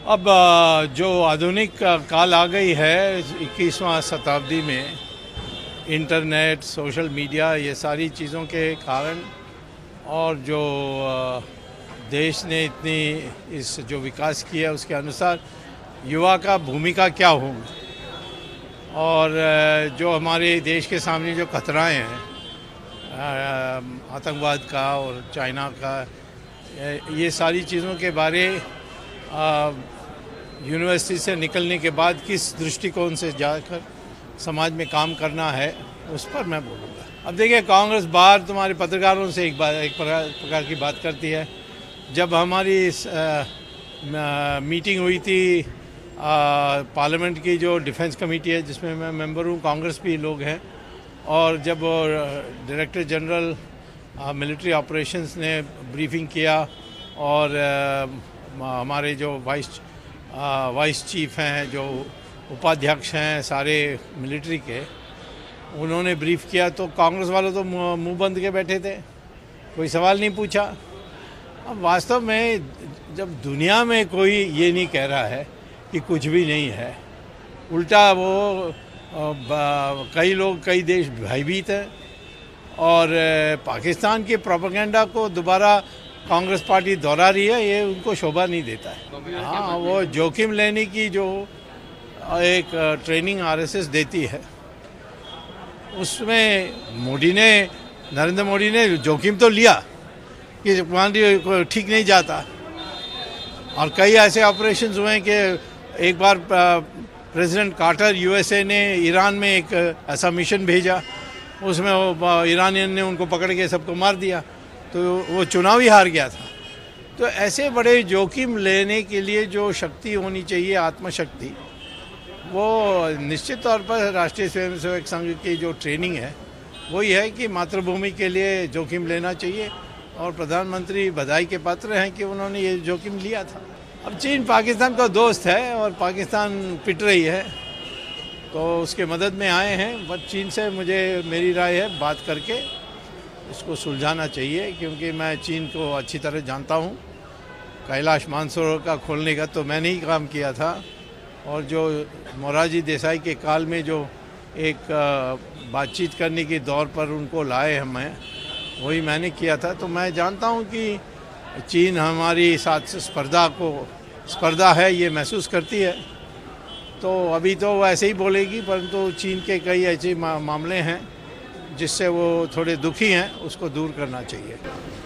अब जो आधुनिक काल आ गई है 21वां शताब्दी में, इंटरनेट, सोशल मीडिया, ये सारी चीज़ों के कारण और जो देश ने इतनी इस जो विकास किया उसके अनुसार युवा का भूमिका क्या हो, और जो हमारे देश के सामने जो खतराएं हैं आतंकवाद का और चाइना का, ये सारी चीज़ों के बारे यूनिवर्सिटी से निकलने के बाद किस दृष्टिकोण से जाकर समाज में काम करना है, उस पर मैं बोलूँगा। अब देखिए, कांग्रेस बाहर तुम्हारे पत्रकारों से एक प्रकार की बात करती है। जब हमारी मीटिंग हुई थी पार्लियामेंट की, जो डिफेंस कमेटी है जिसमें मैं मेंबर हूँ, कांग्रेस भी लोग हैं, और जब डायरेक्टर जनरल मिलिट्री ऑपरेशंस ने ब्रीफिंग किया और हमारे जो वाइस चीफ हैं, जो उपाध्यक्ष हैं सारे मिलिट्री के, उन्होंने ब्रीफ किया तो कांग्रेस वाले तो मुंह बंद के बैठे थे, कोई सवाल नहीं पूछा। अब वास्तव में जब दुनिया में कोई ये नहीं कह रहा है कि कुछ भी नहीं है, उल्टा वो कई लोग, कई देश भयभीत हैं, और पाकिस्तान के प्रोपेगेंडा को दोबारा कांग्रेस पार्टी दोहरा रही है, ये उनको शोभा नहीं देता है। हाँ, वो जोखिम लेने की जो एक ट्रेनिंग आरएसएस देती है, उसमें नरेंद्र मोदी ने जोखिम तो लिया कि वहाँ ठीक नहीं जाता, और कई ऐसे ऑपरेशंस हुए हैं कि एक बार प्रेसिडेंट कार्टर यूएसए ने ईरान में एक ऐसा मिशन भेजा, उसमें वो ईरानियन ने उनको पकड़ के सबको मार दिया, तो वो चुनाव ही हार गया था। तो ऐसे बड़े जोखिम लेने के लिए जो शक्ति होनी चाहिए, आत्मशक्ति, वो निश्चित तौर पर राष्ट्रीय स्वयंसेवक संघ की जो ट्रेनिंग है वही है कि मातृभूमि के लिए जोखिम लेना चाहिए, और प्रधानमंत्री बधाई के पात्र हैं कि उन्होंने ये जोखिम लिया था। अब चीन पाकिस्तान का दोस्त है और पाकिस्तान पिट रही है, तो उसके मदद में आए हैं। बट चीन से मेरी राय है बात करके इसको सुलझाना चाहिए, क्योंकि मैं चीन को अच्छी तरह जानता हूँ। कैलाश मानसरोवर का खोलने का तो मैंने ही काम किया था, और जो मोरारजी देसाई के काल में जो एक बातचीत करने के दौर पर उनको लाए हमें, वही मैंने किया था। तो मैं जानता हूँ कि चीन हमारी साथ स्पर्धा है ये महसूस करती है। तो अभी तो वो ऐसे ही बोलेगी, परंतु चीन के कई ऐसे मामले हैं जिससे वो थोड़े दुखी हैं, उसको दूर करना चाहिए।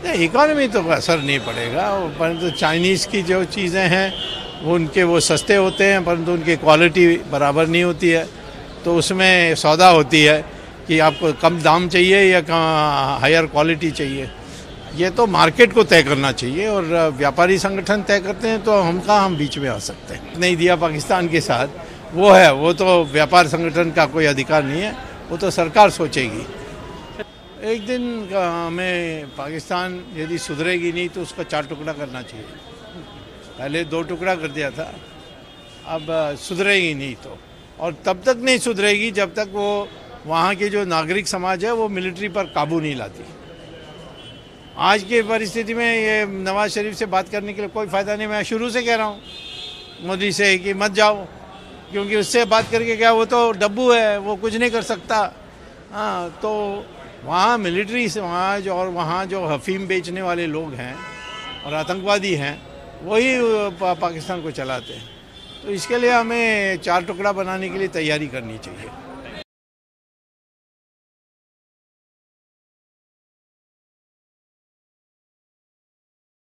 नहीं, इकॉनमी तो असर नहीं पड़ेगा, परंतु चाइनीज़ की जो चीज़ें हैं वो सस्ते होते हैं, परंतु उनकी क्वालिटी बराबर नहीं होती है, तो उसमें सौदा होती है कि आपको कम दाम चाहिए या हायर क्वालिटी चाहिए। ये तो मार्केट को तय करना चाहिए, और व्यापारी संगठन तय करते हैं, तो हम बीच में आ सकते हैं। नहीं दिया पाकिस्तान के साथ, वो तो व्यापार संगठन का कोई अधिकार नहीं है, वो तो सरकार सोचेगी। एक दिन हमें पाकिस्तान यदि सुधरेगी नहीं तो उसका 4 टुकड़ा करना चाहिए। पहले 2 टुकड़ा कर दिया था, अब सुधरेगी नहीं तो, और तब तक नहीं सुधरेगी जब तक वो वहाँ के जो नागरिक समाज है वो मिलिट्री पर काबू नहीं लाती। आज की परिस्थिति में ये नवाज शरीफ से बात करने के लिए कोई फ़ायदा नहीं। मैं शुरू से कह रहा हूँ मोदी से कि मत जाओ, क्योंकि उससे बात करके क्या, वो तो डब्बू है, वो कुछ नहीं कर सकता। हाँ, तो वहाँ मिलिट्री समाज और वहाँ जो अफीम बेचने वाले लोग हैं और आतंकवादी हैं, वही पाकिस्तान को चलाते हैं। तो इसके लिए हमें 4 टुकड़ा बनाने के लिए तैयारी करनी चाहिए।